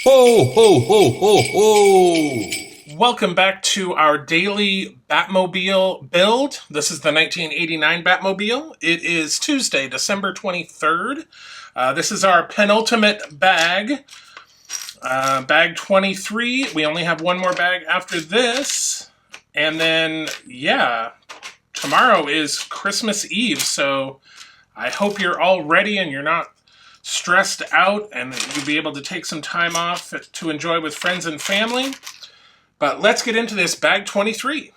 Ho, ho, ho, ho, ho! Welcome back to our daily Batmobile build. This is the 1989 Batmobile. It is Tuesday, December 23rd. This is our penultimate bag, bag 23. We only have one more bag after this. And then, yeah, tomorrow is Christmas Eve, so I hope you're all ready and you're not stressed out and that you'll be able to take some time off to enjoy with friends and family. But let's get into this bag 23.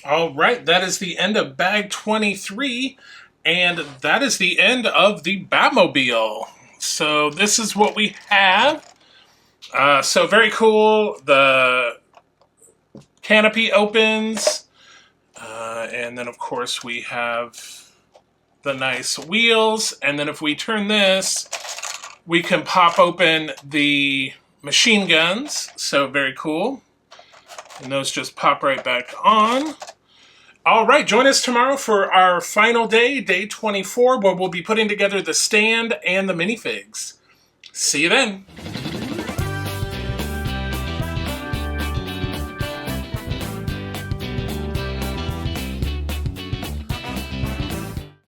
All right, that is the end of bag 23, and that is the end of the Batmobile. So this is what we have. So very cool. The canopy opens, and then of course we have the nice wheels. And then if we turn this, we can pop open the machine guns. So very cool. And those just pop right back on. All right, join us tomorrow for our final day, day 24, where we'll be putting together the stand and the minifigs. See you then.